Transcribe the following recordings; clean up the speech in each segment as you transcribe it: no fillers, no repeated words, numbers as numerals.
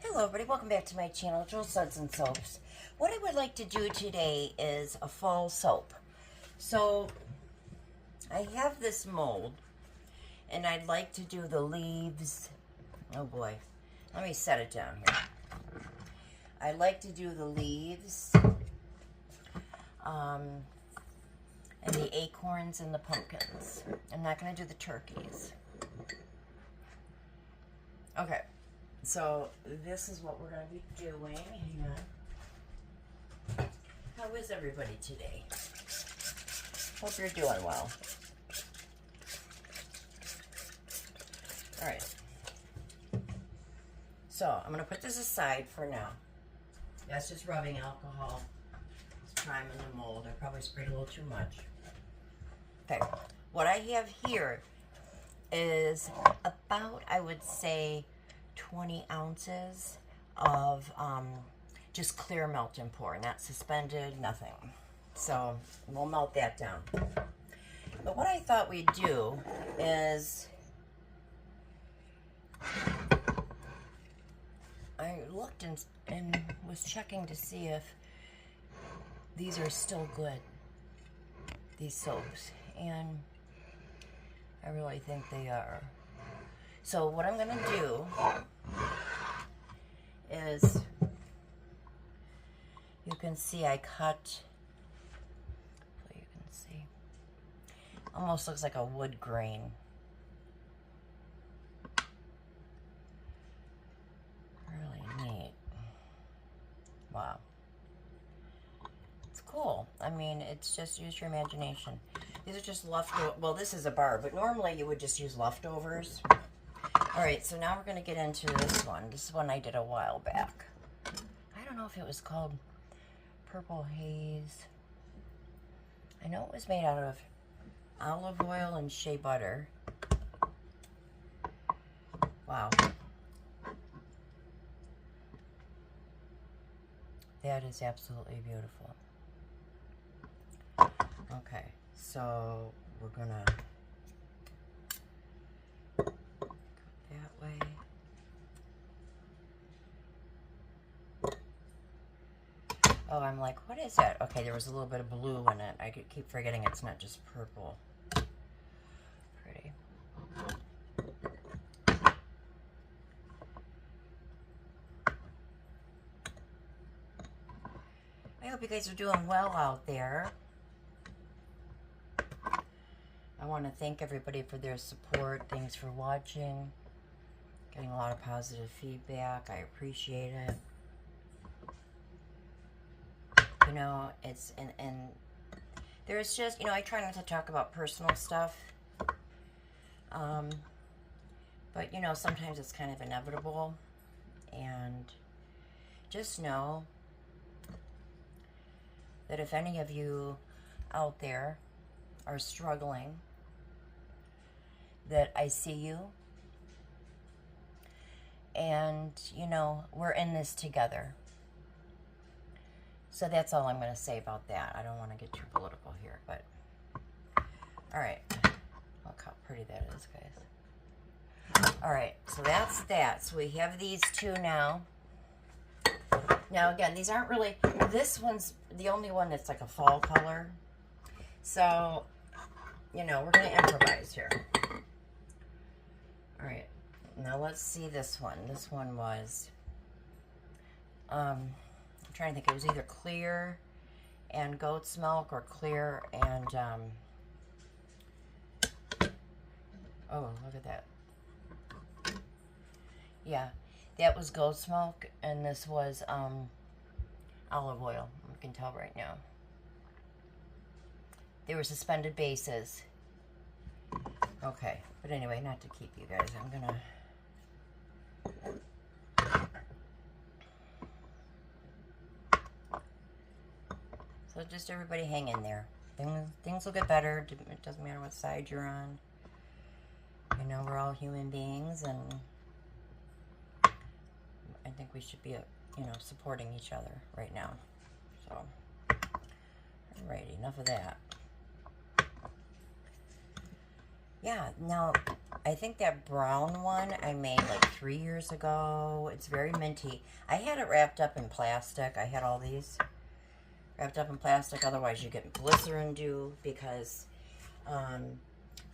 Hello everybody, welcome back to my channel, Jill Suds and Soaps. What I would like to do today is a fall soap. So, I have this mold, and I'd like to do the leaves. Oh boy, let me set it down here. I'd like to do the leaves, and the acorns and the pumpkins. I'm not going to do the turkeys. Okay. So, this is what we're going to be doing. Hang on. How is everybody today? Hope you're doing well. Alright. So, I'm going to put this aside for now. That's just rubbing alcohol. It's priming the mold. I probably sprayed a little too much. Okay. What I have here is about, I would say, 20 ounces of just clear melt and pour, not suspended, nothing. So we'll melt that down. But what I thought we'd do is, I looked and was checking to see if these are still good, these soaps, and I really think they are. So what I'm going to do is, you can see I cut, so you can see, almost looks like a wood grain. Really neat. Wow. It's cool. I mean, it's just, use your imagination. These are just leftover, well, this is a bar, but normally you would just use leftovers. Alright, so now we're going to get into this one. This is one I did a while back. I don't know if it was called Purple Haze. I know it was made out of olive oil and shea butter. Wow. That is absolutely beautiful. Okay, so we're going to that way. Oh, I'm like, what is that? Okay, there was a little bit of blue in it. I keep forgetting it's not just purple. Pretty. I hope you guys are doing well out there. I want to thank everybody for their support. Thanks for watching. Getting a lot of positive feedback. I appreciate it. You know, it's, and there's just, you know, I try not to talk about personal stuff. But, you know, sometimes it's kind of inevitable. And just know that if any of you out there are struggling, that I see you. And, you know, we're in this together. So that's all I'm going to say about that. I don't want to get too political here, but alright. Look how pretty that is, guys. Alright, so that's that. So we have these two now. Now, again, these aren't really, this one's the only one that's like a fall color. So, you know, we're going to improvise here. Alright, now let's see this one. This one was, I'm trying to think, it was either clear and goat's milk or clear and, oh, look at that. Yeah, that was goat's milk, and this was olive oil. You can tell right now. They were suspended bases. Okay, but anyway, not to keep you guys, I'm gonna... So just everybody hang in there. Things will get better. It doesn't matter what side you're on. You know, we're all human beings, and I think we should be, you know, supporting each other right now. So, alrighty, enough of that. Yeah, now, I think that brown one I made like 3 years ago. It's very minty. I had it wrapped up in plastic. I had all these wrapped up in plastic. Otherwise, you get glycerin dew because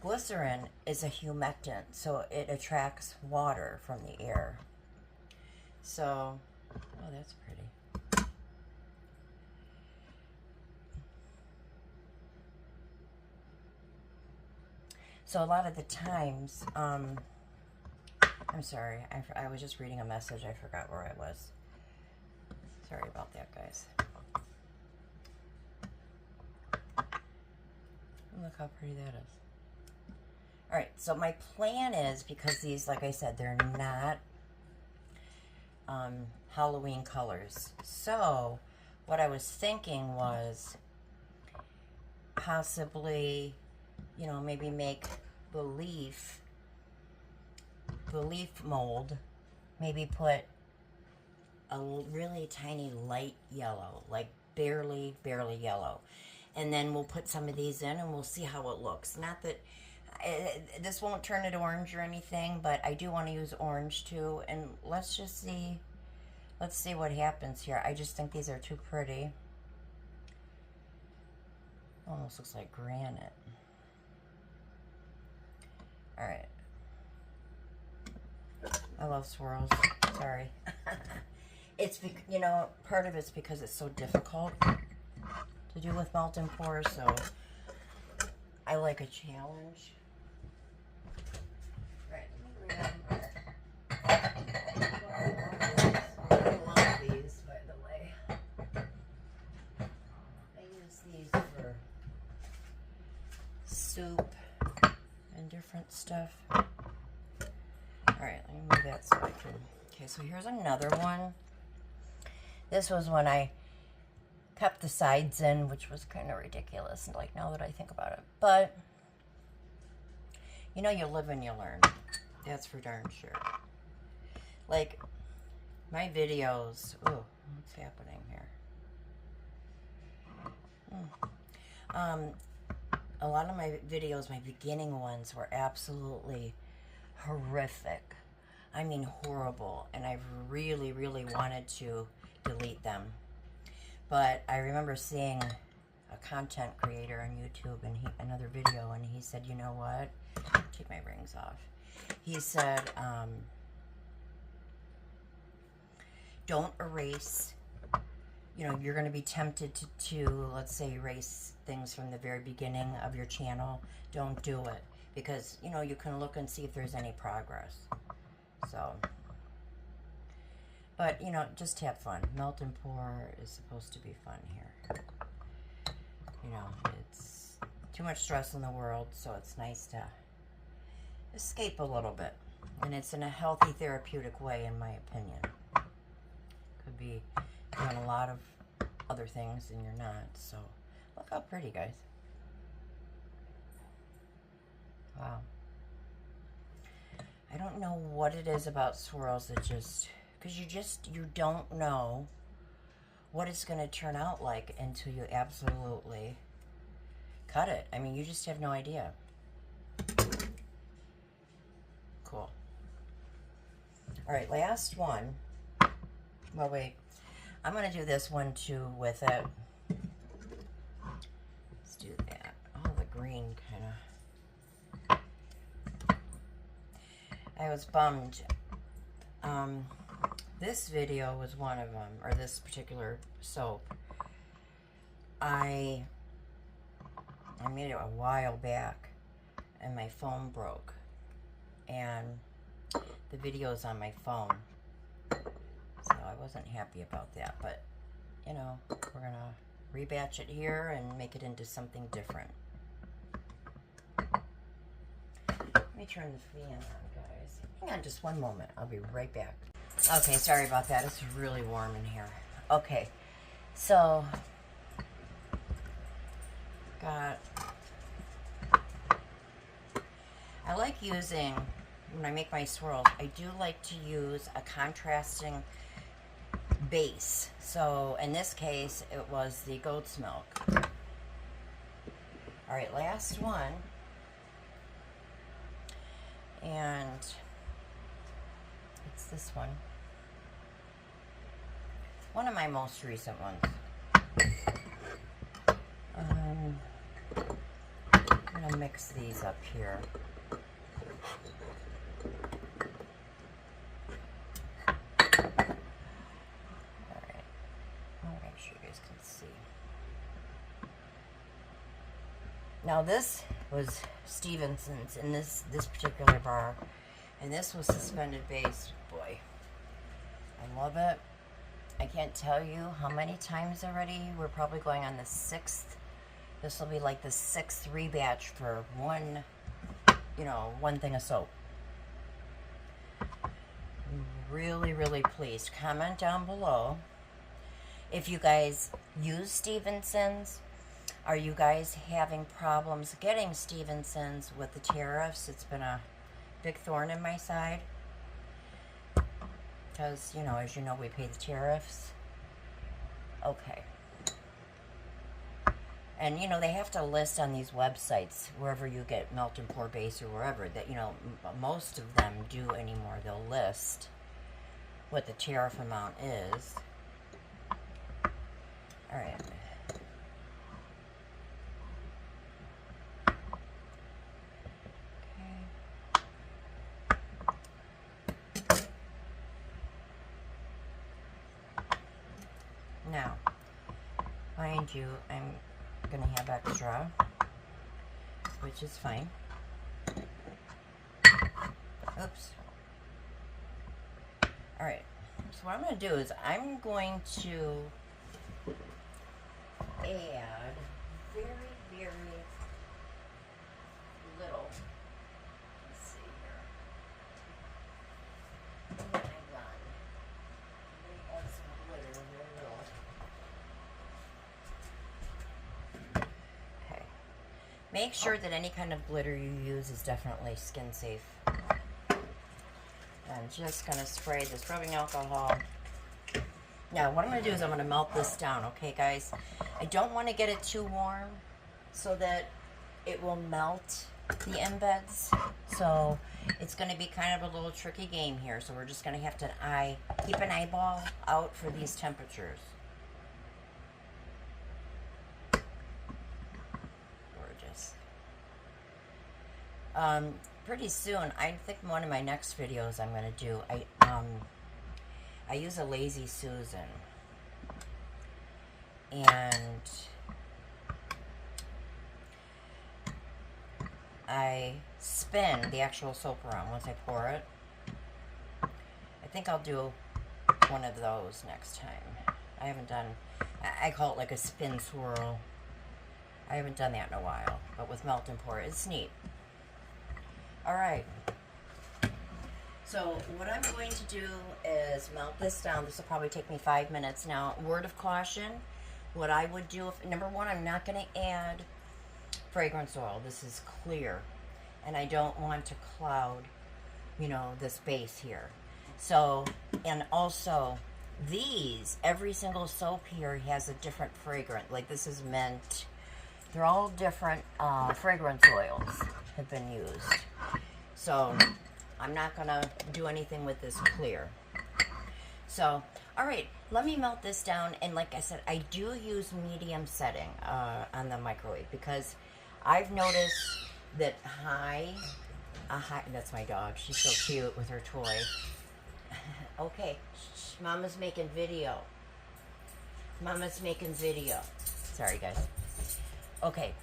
glycerin is a humectant, so it attracts water from the air. So, oh, that's pretty. So a lot of the times, I'm sorry, I was just reading a message. I forgot where I was. Sorry about that, guys. Look how pretty that is. All right, so my plan is, because these, like I said, they're not Halloween colors. So what I was thinking was possibly, you know, maybe make the leaf mold, maybe put a really tiny light yellow, like barely yellow, and then we'll put some of these in and we'll see how it looks. Not that this won't turn it orange or anything, but I do want to use orange too, and let's just see, let's see what happens here. I just think these are too pretty. Almost looks like granite. All right. I love swirls. Sorry. It's, you know, part of it's because it's so difficult to do with melt and pour, so I like a challenge. Right, let me grab. I love these, by the way. I use these for soup and different stuff. Alright, let me move that so I can... Okay, so here's another one. This was when I kept the sides in, which was kind of ridiculous, like, now that I think about it. But, you know, you live and you learn. That's for darn sure. Like, my videos... Ooh, what's happening here? A lot of my videos, my beginning ones, were absolutely horrific. I mean, horrible. And I really wanted to delete them. But I remember seeing a content creator on YouTube and another video, and he said, you know what? Take my rings off. He said, don't erase. You know, you're going to be tempted to, let's say, erase things from the very beginning of your channel. Don't do it. Because, you know, you can look and see if there's any progress. So, but, you know, just have fun. Melt and pour is supposed to be fun here. You know, it's too much stress in the world, so it's nice to escape a little bit. And it's in a healthy, therapeutic way, in my opinion. Could be doing a lot of other things and you're not. So, look how pretty, guys. Wow. I don't know what it is about swirls that just... Because you don't know what it's going to turn out like until you absolutely cut it. I mean, you just have no idea. Cool. All right, last one. Well, wait. I'm going to do this one too with it. Let's do that. Oh, the green kind of... I was bummed. This video was one of them, or this particular soap. I made it a while back, and my phone broke. And the video's on my phone. So I wasn't happy about that, but, you know, we're going to rebatch it here and make it into something different. Let me turn the fan on, guys. Hang on just one moment. I'll be right back. Okay, sorry about that. It's really warm in here. Okay, so I like using, when I make my swirls, I do like to use a contrasting base. So in this case, it was the goat's milk. All right, last one. And it's this one. One of my most recent ones. I'm going to mix these up here. Alright. I'll make sure you guys can see. Now this was Stevenson's in this particular bar. And this was suspended base. Boy, I love it. I can't tell you how many times already. We're probably going on the 6th. This will be like the 6th rebatch for one, one thing of soap. Really, really pleased. Comment down below if you guys use Stevenson's. Are you guys having problems getting Stevenson's with the tariffs? It's been a big thorn in my side. Because, as you know, we pay the tariffs. Okay. And, they have to list on these websites, wherever you get melt and pour base or wherever, that, most of them do anymore. They'll list what the tariff amount is. All right. Now, mind you, I'm going to have extra, which is fine. Oops. Alright, so what I'm going to do is I'm going to add very, very little. Let's see here. What have I done? I'm going to add some glitter, very little. Okay. Make sure that any kind of glitter you use is definitely skin safe. I'm just going to spray this rubbing alcohol. Now, what I'm going to do is I'm going to melt this down, okay, guys? I don't want to get it too warm so that it will melt the embeds. So it's going to be kind of a little tricky game here. So we're just going to have to keep an eyeball out for these temperatures. Gorgeous. Pretty soon, I think one of my next videos I'm going to do, I use a Lazy Susan, and I spin the actual soap around once I pour it. I think I'll do one of those next time. I haven't done, I call it like a spin swirl. I haven't done that in a while, but with melt and pour, it's neat. Alright, so what I'm going to do is melt this down. This will probably take me 5 minutes. Now, word of caution, what I would do, number one, I'm not going to add fragrance oil. This is clear, and I don't want to cloud, this base here. So, and also, every single soap here has a different fragrance. Like this is mint. They're all different fragrance oils have been used. So I'm not going to do anything with this clear. So, all right, let me melt this down. And like I said, I do use medium setting on the microwave because I've noticed that that's my dog. She's so cute with her toy. Okay, Mama's making video. Mama's making video. Sorry, guys. Okay,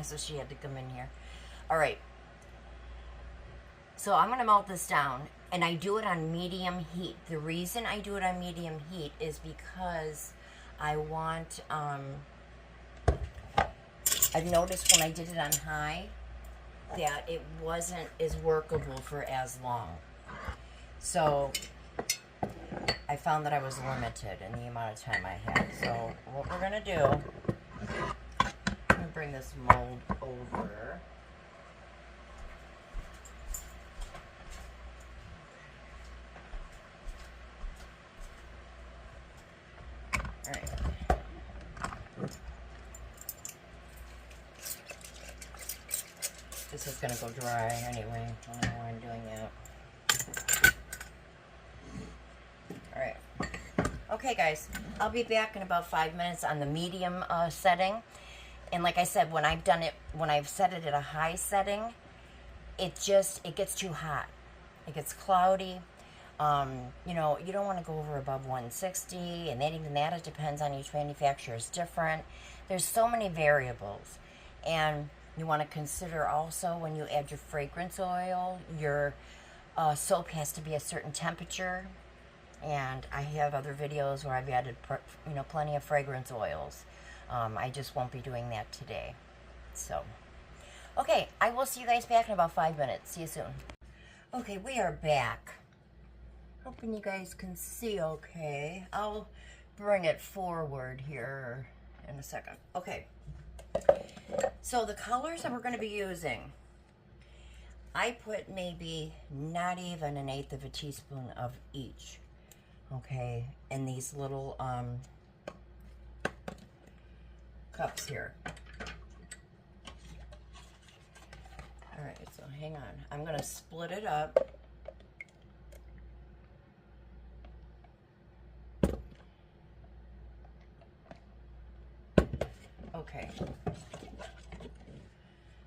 so she had to come in here. All right. So I'm going to melt this down, and I do it on medium heat. The reason I do it on medium heat is because I want, I've noticed when I did it on high that it wasn't as workable for as long. So I found that I was limited in the amount of time I had. So what we're going to do, I'm going to bring this mold over. All right. This this is going to go dry anyway. I don't know why I'm doing that. Alright. Okay, guys. I'll be back in about 5 minutes on the medium setting. And like I said, when I've done it, when I've set it at a high setting, it gets too hot. It gets cloudy. You know, you don't want to go over above 160, and then even that, it depends on each manufacturer. It's different. There's so many variables. And you want to consider also when you add your fragrance oil, your soap has to be a certain temperature. And I have other videos where I've added, you know, plenty of fragrance oils. I just won't be doing that today. So, okay, I will see you guys back in about 5 minutes. See you soon. Okay, we are back. Hoping you guys can see okay. I'll bring it forward here in a second. Okay. So the colors that we're going to be using, I put maybe not even 1/8 of a teaspoon of each. Okay, in these little cups here. Alright, so hang on. I'm going to split it up. Okay.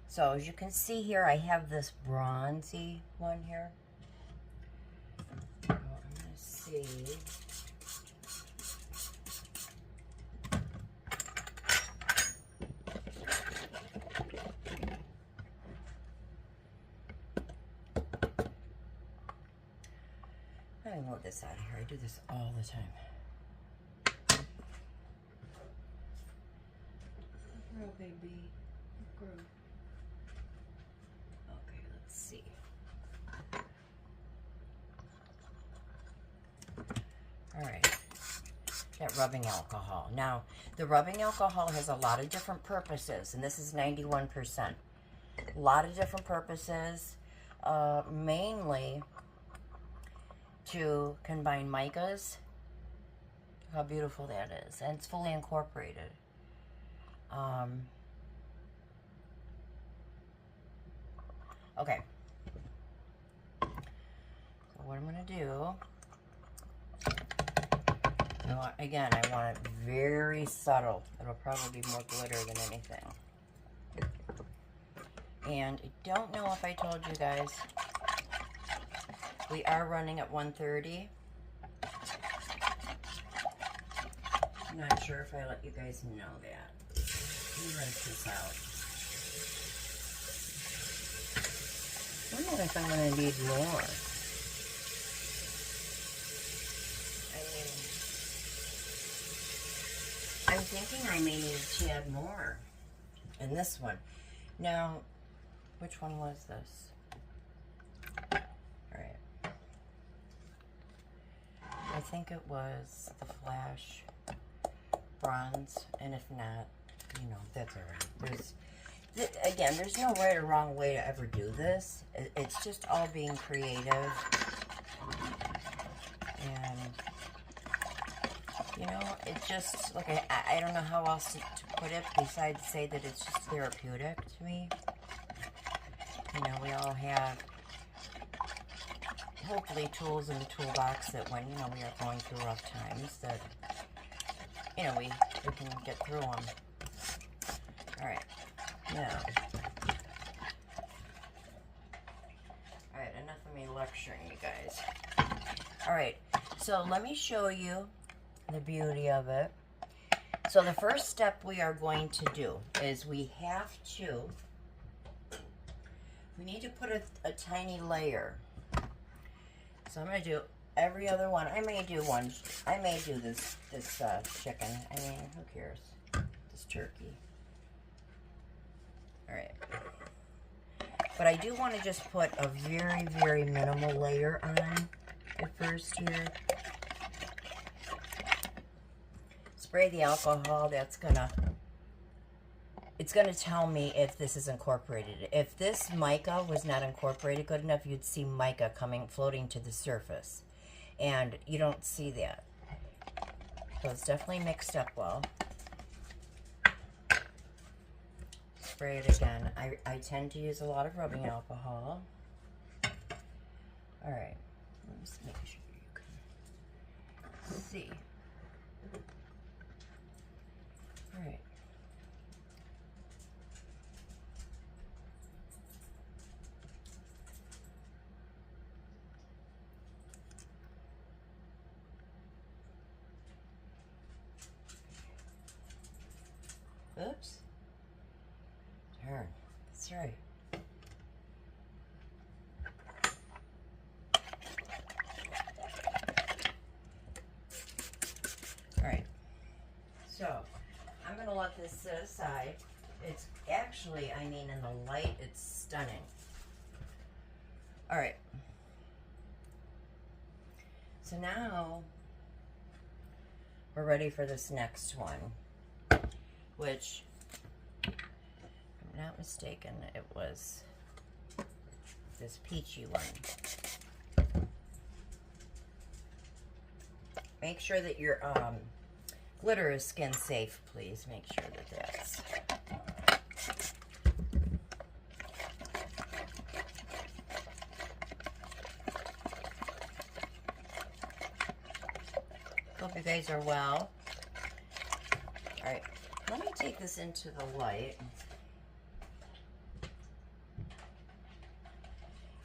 So as you can see here, I have this bronzy one here. I'm going to see. Let me move this out of here. I do this all the time. Grow, baby. Grow. Okay, let's see. Alright. That rubbing alcohol. Now, the rubbing alcohol has a lot of different purposes, and this is 91%. A lot of different purposes, mainly to combine micas. How beautiful that is. And it's fully incorporated. Okay. So what I'm going to do, you know, again, I want it very subtle. It'll probably be more glitter than anything. And I don't know if I told you guys, we are running at 130. I'm not sure if I let you guys know that. Let me rinse this out. I wonder if I'm going to need more. I'm thinking I may need a tad more in this one. Now, which one was this? Alright. I think it was the Flash Bronze, and if not, you know, that's alright. Again, there's no right or wrong way to ever do this. It's just all being creative. And, you know, it just, like, I don't know how else to put it besides say that it's just therapeutic to me. You know, we all have, hopefully, tools in the toolbox that when, you know, we are going through rough times, that, you know, we can get through them. Alright. Now, alright, enough of me lecturing you guys. Alright, so let me show you the beauty of it. So the first step we are going to do is we need to put a tiny layer. So I'm going to do every other one. I may do this chicken. I mean, who cares? This turkey. Alright. But I do want to just put a very, very minimal layer on at first here. Spray the alcohol. It's gonna tell me if this is incorporated. If this mica was not incorporated good enough, you'd see mica floating to the surface. And you don't see that. So it's definitely mixed up well. spray it again. I tend to use a lot of rubbing alcohol. All right, let's make sure you can see. All right. Oops. Turn. That's right. Alright. So, I'm going to let this sit aside. It's actually, I mean, in the light, it's stunning. Alright. So now, we're ready for this next one, which, if I'm not mistaken, it was this peachy one. Make sure that your glitter is skin safe, please. Make sure that that's... Hope you guys are well. Alright, let me take this into the light.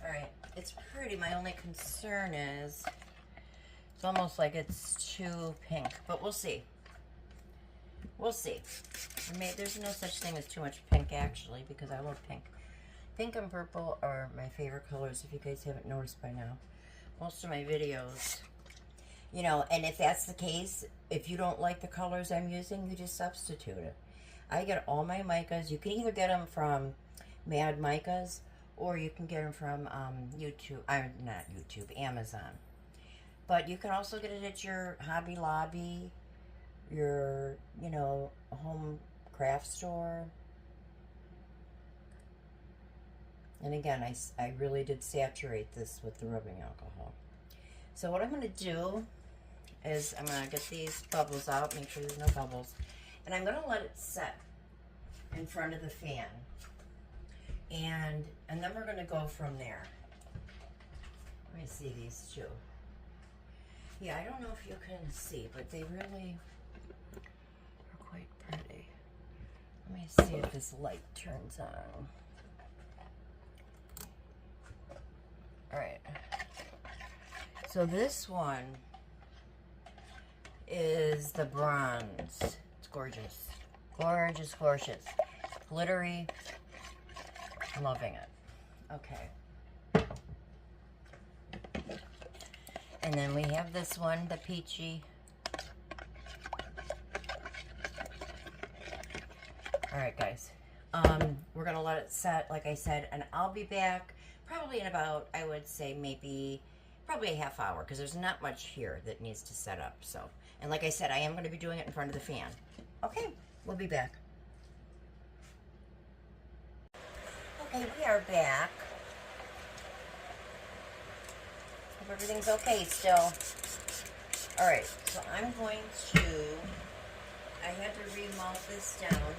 Alright, it's pretty. My only concern is it's almost like it's too pink, but we'll see. We'll see. There's no such thing as too much pink, actually, because I love pink. Pink and purple are my favorite colors, if you guys haven't noticed by now. Most of my videos, you know, and if that's the case, if you don't like the colors I'm using, you just substitute it. I get all my micas. You can either get them from Mad Micas, or you can get them from not YouTube, Amazon. But you can also get it at your Hobby Lobby, your, you know, home craft store. And again, I really did saturate this with the rubbing alcohol. So what I'm going to do is I'm going to get these bubbles out, make sure there's no bubbles. And I'm going to let it set in front of the fan. And then we're going to go from there. Let me see these two. Yeah, I don't know if you can see, but they really are quite pretty. Let me see if this light turns on. Alright. So this one is the bronze. It's gorgeous. Gorgeous, gorgeous. Glittery. I'm loving it. Okay. And then we have this one, the peachy. Alright, guys. We're going to let it set, like I said, and I'll be back probably in about, I would say, maybe, probably a half hour, because there's not much here that needs to set up, so. And like I said, I am going to be doing it in front of the fan. Okay, we'll be back. Okay, we are back. Hope everything's okay still. Alright, so I'm going to, I had to remount this down.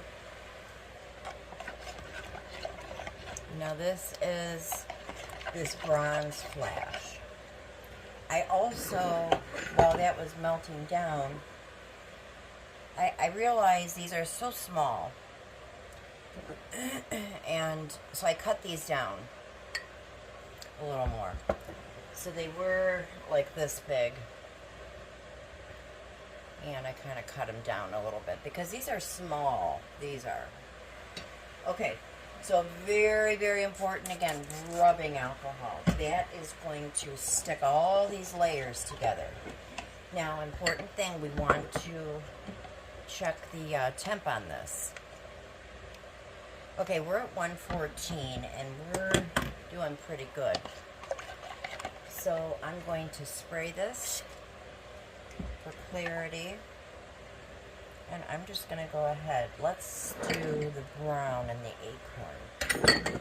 Now this is this bronze flash. I also, while that was melting down, I realized these are so small. And so I cut these down a little more. So they were like this big. And I kind of cut them down a little bit because these are small. These are. Okay. So very, very important, again, rubbing alcohol. That is going to stick all these layers together. Now, important thing, we want to check the temp on this. Okay, we're at 114, and we're doing pretty good. So I'm going to spray this for clarity. And I'm just going to go ahead. Let's do the brown and the acorn.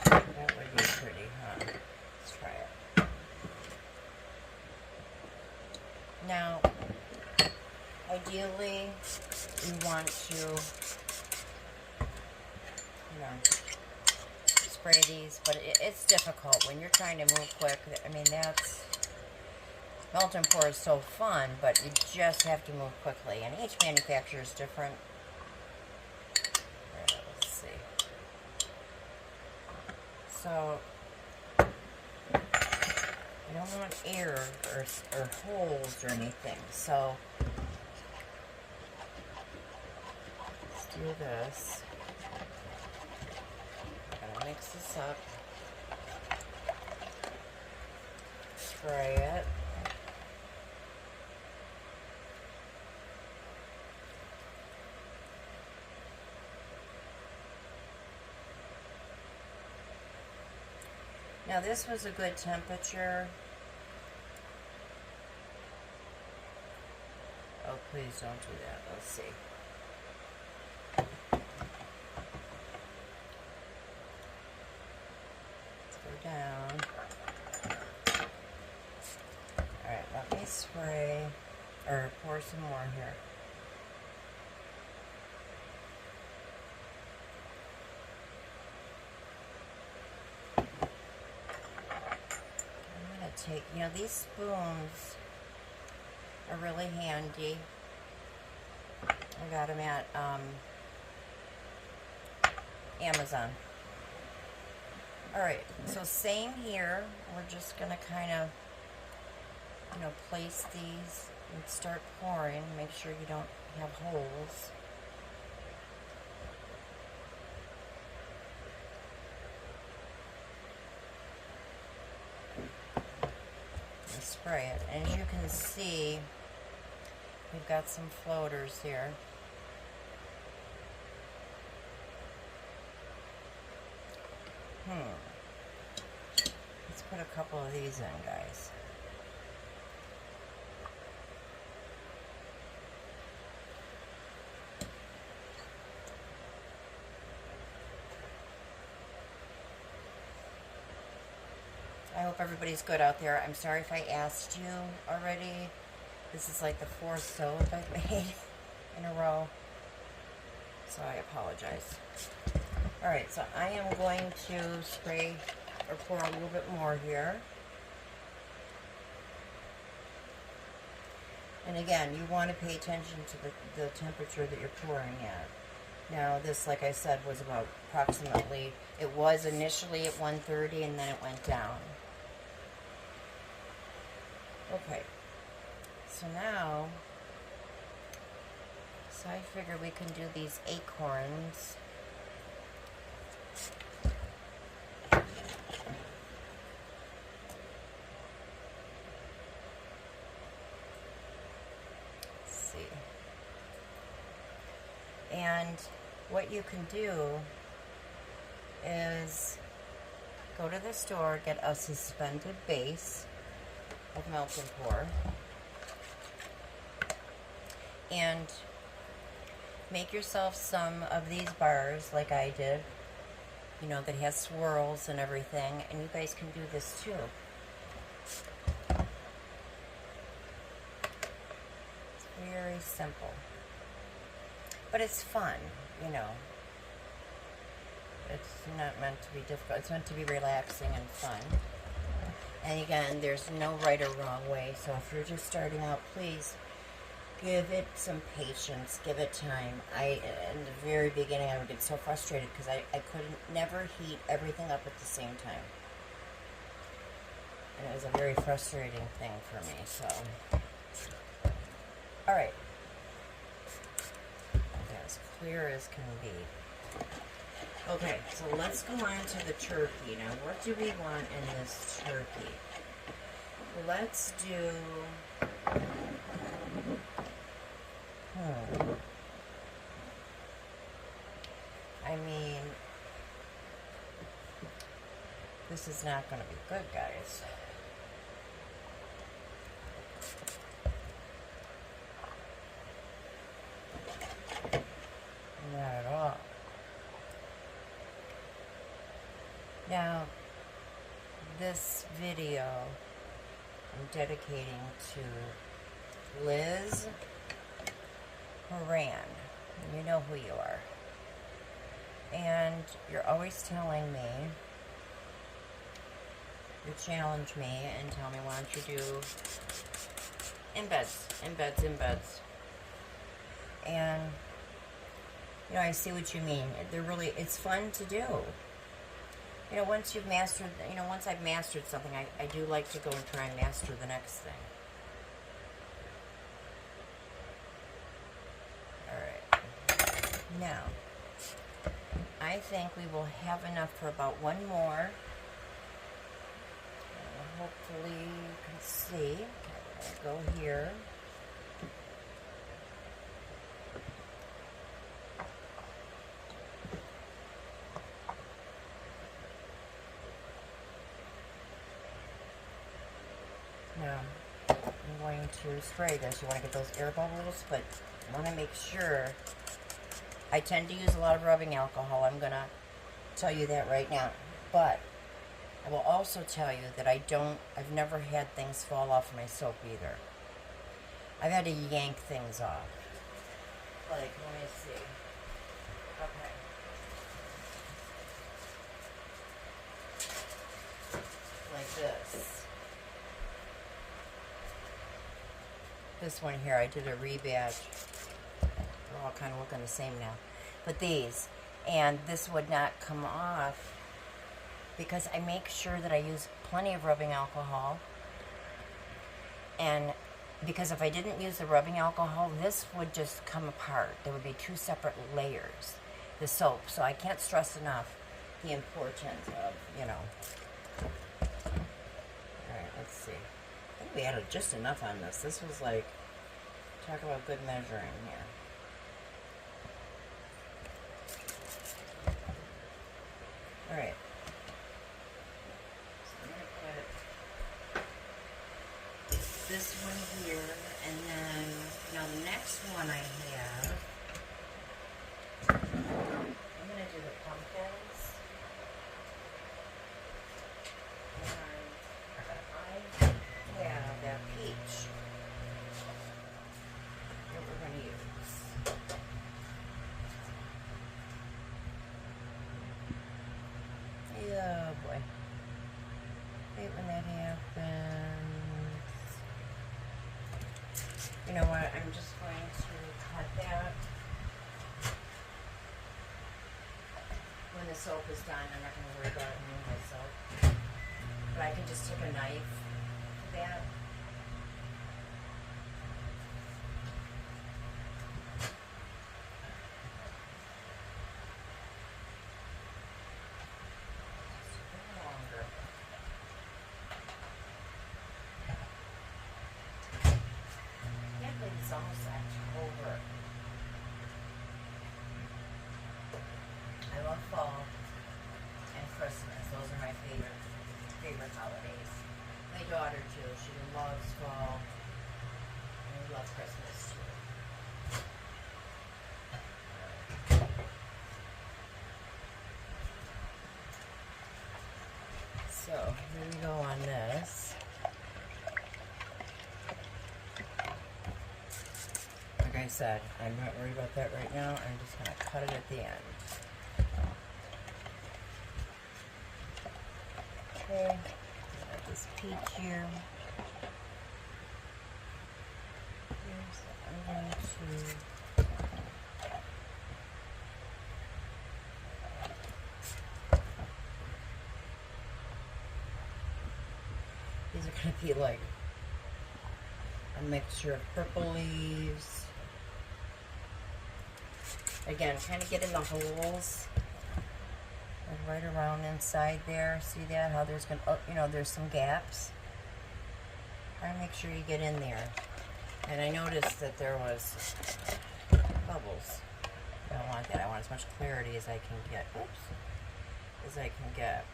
That would be pretty, huh? Let's try it. Now, ideally, we want to spray these, but it's difficult when you're trying to move quick. I mean, melt and pour is so fun, but you just have to move quickly, and each manufacturer is different. Let's see. So I don't want air or holes or anything, so let's do this. I'm gonna mix this up, spray it. Now this was a good temperature. Oh, please don't do that. Let's see. Let's go down. Alright, let me spray, or pour some more here. Take, these spoons are really handy. I got them at Amazon. Alright, so same here. We're just going to kind of, place these and start pouring. Make sure you don't have holes. Spray it. And as you can see, we've got some floaters here. Let's put a couple of these in, guys. I hope everybody's good out there. I'm sorry if I asked you already. This is like the 4th soap I've made in a row. So I apologize. Alright, so I am going to spray or pour a little bit more here. And again, you want to pay attention to the temperature that you're pouring at. Now this, like I said, was about approximately, it was initially at 130 and then it went down. Okay, so now, I figure we can do these acorns. Let's see. And what you can do is go to the store, get a suspended base of melt and pour, and make yourself some of these bars like I did, that has swirls and everything, and you guys can do this too. It's very simple, but it's fun, It's not meant to be difficult. It's meant to be relaxing and fun. And again, there's no right or wrong way. So if you're just starting out, please give it some patience. Give it time. In the very beginning, I would get so frustrated because I couldn't never heat everything up at the same time. And it was a very frustrating thing for me. So, all right. As clear as can be. Okay, so let's go on to the turkey. Now, what do we want in this turkey? Let's do... I mean, this is not going to be good, guys. Not at all. Now, this video I'm dedicating to Liz Horan. You know who you are. And you're always telling me, you challenge me and tell me, why don't you do embeds, embeds, embeds. And, you know, I see what you mean. They're really, it's fun to do. You know, once you've mastered, you know, once I've mastered something, I do like to go and try and master the next thing. Alright. Now, I think we will have enough for about one more. And hopefully you can see. I'll go here. Now, I'm going to spray this. You want to get those air bubbles, but I want to make sure. I tend to use a lot of rubbing alcohol. I'm going to tell you that right now. But I will also tell you that I've never had things fall off my soap either. I've had to yank things off. Like, let me see. Okay. Like this. This one here, I did a rebadge. They're all kind of looking the same now. But these, and this would not come off because I make sure that I use plenty of rubbing alcohol. And because if I didn't use the rubbing alcohol, this would just come apart. There would be two separate layers, the soap. So I can't stress enough the importance of, you know. Alright, let's see. I think we added just enough on this. This was like, talk about good measuring here. Alright. So I'm going to put this one here, and then, now the next one I have, I'm going to do the pumpkins. Yeah, that peach that we're going to use. Oh boy. Hate when that happens. You know what? I'm just going to cut that. When the soap is done, I'm not going to worry about it myself. But I can just take a knife to that. It's almost October. I love fall and Christmas. Those are my favorite holidays. My daughter too. She loves fall. And we love Christmas too. So here we go on this. Like I said, I'm not worried about that right now. I'm just going to cut it at the end. Okay, got this peach here. I'm going to these are going to be like a mixture of purple leaves. Again, kind of get in the holes, like right around inside there. See that? How there's gonna, oh, you know, there's some gaps. Try to make sure you get in there. And I noticed that there was bubbles. I don't want that. I want as much clarity as I can get. Oops, as I can get.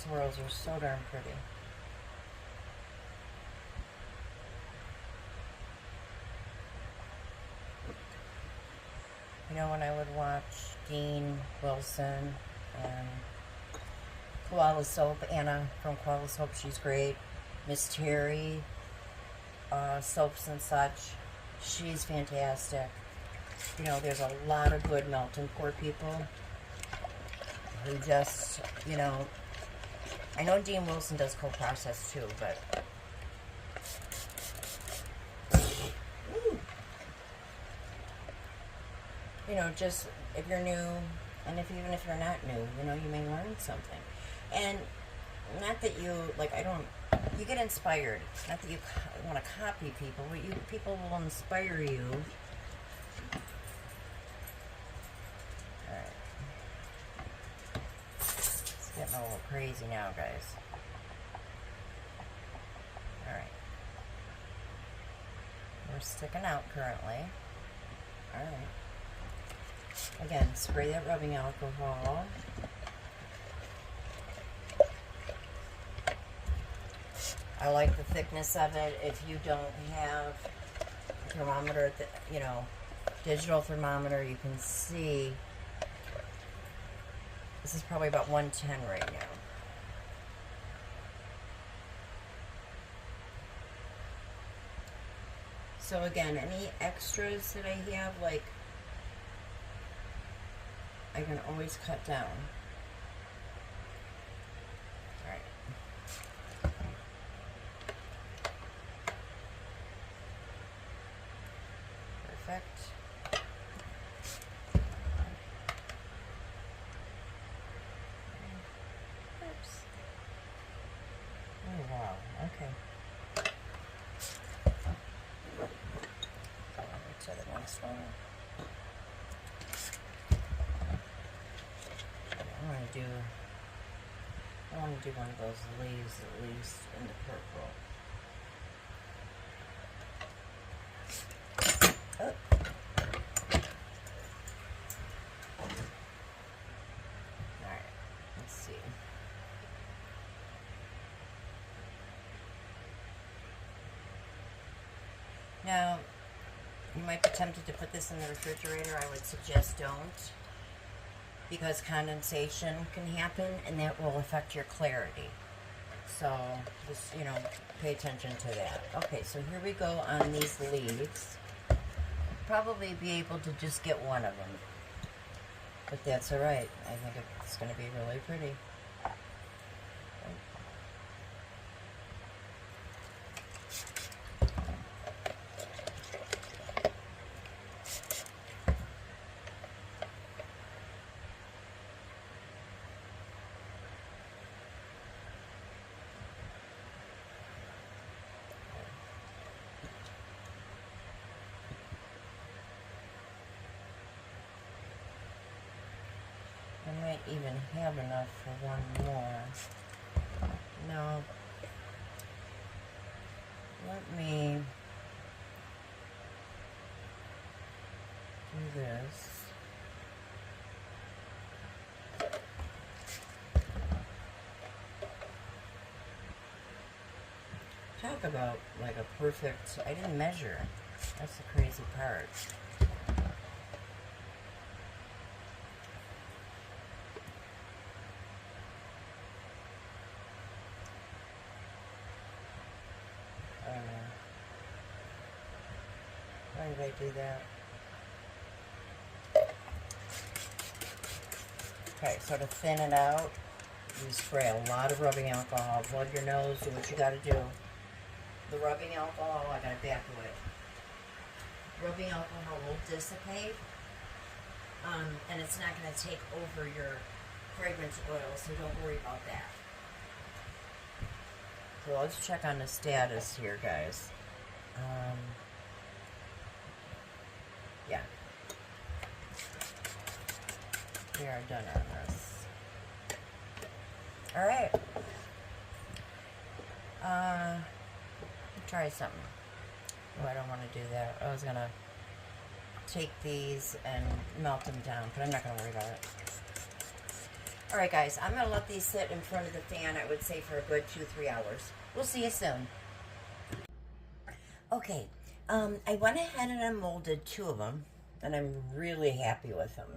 Swirls are so darn pretty. You know, when I would watch Dean Wilson and Koala Soap, Anna from Koala Soap, she's great. Miss Terry, Soaps and such, she's fantastic. You know, there's a lot of good melt and pour people who just, you know, I know Dean Wilson does co-process too, but you know, just if you're new, and even if you're not new, you know, you may learn something. And not that you, like, you get inspired. Not that you want to copy people, but people will inspire you. Alright. It's getting a little crazy now, guys. Alright. We're sticking out currently. Alright. Again, spray that rubbing alcohol. I like the thickness of it. If you don't have a thermometer, you know, digital thermometer, you can see this is probably about 110 right now. So again, any extras that I have, like, I can always cut down. Alright. Perfect. Oops. Oh, wow. Okay. To the next one. I want to do one of those leaves at least in the purple. Oh. Alright, let's see. Now, you might be tempted to put this in the refrigerator. I would suggest don't, because condensation can happen and that will affect your clarity. So just, you know, pay attention to that. Okay, so here we go on these leaves. Probably be able to just get one of them, but that's all right. I think it's going to be really pretty. I might even have enough for one more. No. Let me do this. Talk about like a perfect, I didn't measure. That's the crazy part. Why did I do that? Okay, so to thin it out, you spray a lot of rubbing alcohol. Plug your nose, do what you gotta do. The rubbing alcohol, I gotta back away. Rubbing alcohol will dissipate, and it's not gonna take over your fragrance oil, so don't worry about that. So let's check on the status here, guys. Yeah. We are done on this. Alright. Try something. Oh, I don't want to do that. I was going to take these and melt them down, but I'm not going to worry about it. Alright guys, I'm going to let these sit in front of the fan, I would say, for a good 2-3 hours. We'll see you soon. Okay, I went ahead and I molded 2 of them. and I'm really happy with them.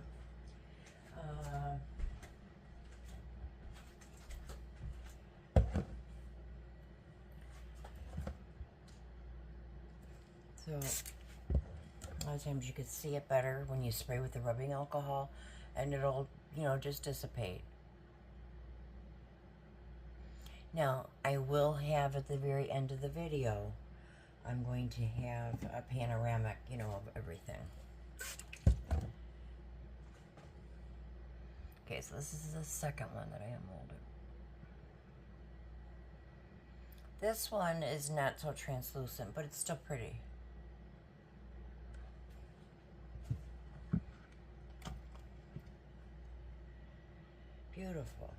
So a lot of times you can see it better when you spray with the rubbing alcohol, and it'll, you know, just dissipate. Now, I will have at the very end of the video, I'm going to have a panoramic, you know, of everything. Okay, so this is the second one that I have molded. This one is not so translucent, but it's still pretty. Beautiful.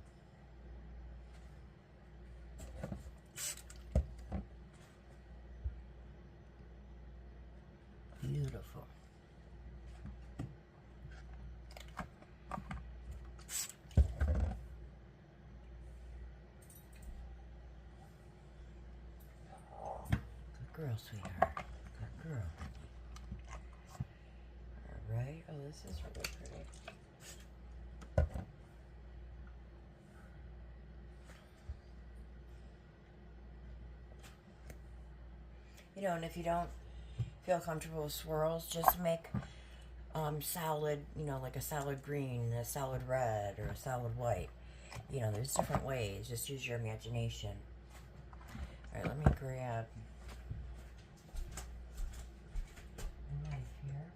Beautiful. Good girl, sweetheart. Good girl. Alright. Oh, this is really pretty. You know, and if you don't feel comfortable with swirls, just make solid, you know, like a solid green, a solid red, or a solid white. You know, there's different ways. Just use your imagination. All right, let me grab a knife here.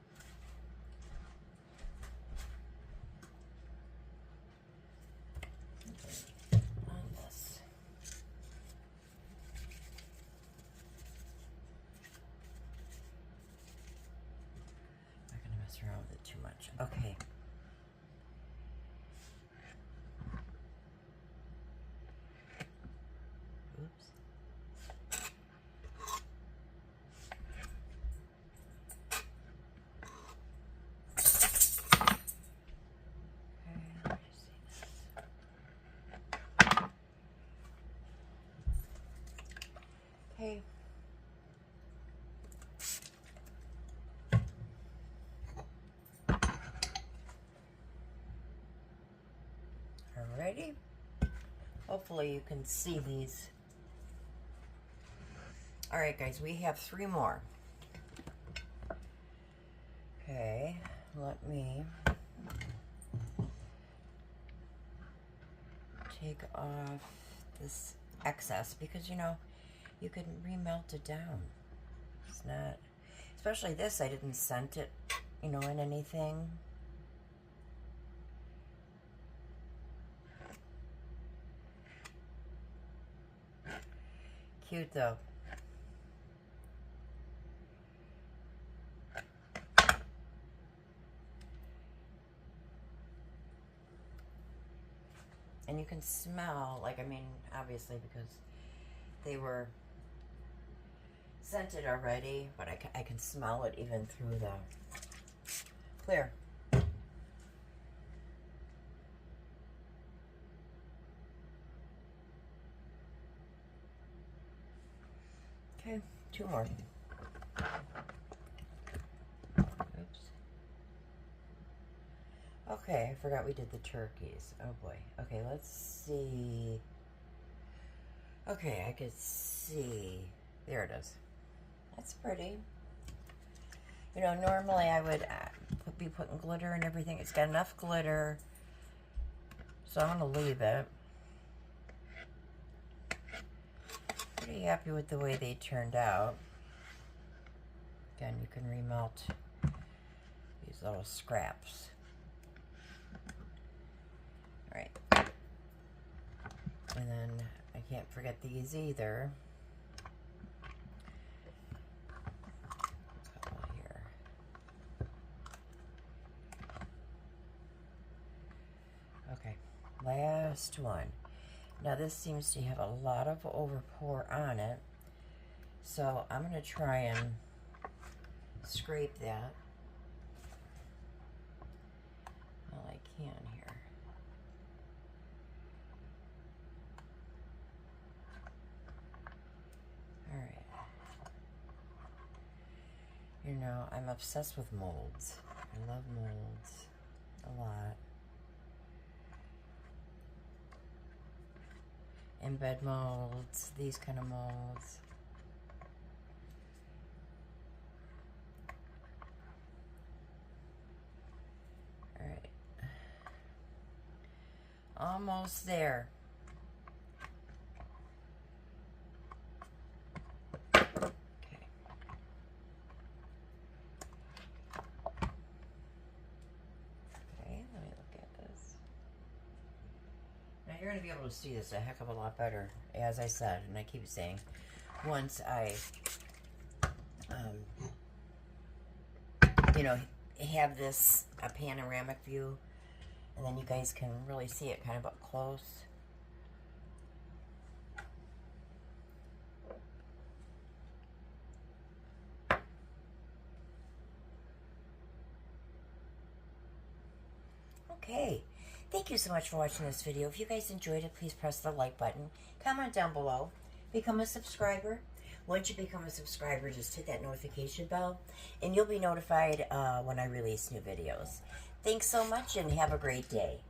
On this. I'm not going to mess around with it too much. Okay. Okay. Alrighty. Hopefully you can see these. Alright guys, we have 3 more. Okay, let me take off this excess because, you know, you can remelt it down. It's not, especially this, I didn't scent it, you know, in anything. Cute though. And you can smell, like, I mean, obviously because they were scented already, but I can smell it even through the clear. Okay, 2 more. Oops. Okay, I forgot we did the turkeys. Oh boy. Okay, let's see. Okay, I could see. There it is. That's pretty. You know, normally I would be putting glitter and everything. It's got enough glitter, so I'm going to leave it. Pretty happy with the way they turned out. Again, you can remelt these little scraps. Alright. And then I can't forget these either. Okay, last one. Now this seems to have a lot of overpour on it, so I'm going to try and scrape that all I can here. Alright. You know, I'm obsessed with molds. I love molds a lot. Embed molds, these kind of molds. All right. Almost there. You're going to be able to see this a heck of a lot better, as I said, and I keep saying, once I, you know, have this a panoramic view, and then you guys can really see it kind of up close. Okay. Thank you so much for watching this video. If you guys enjoyed it, please press the like button. Comment down below. Become a subscriber. Once you become a subscriber, just hit that notification bell, and you'll be notified when I release new videos. Thanks so much, and have a great day.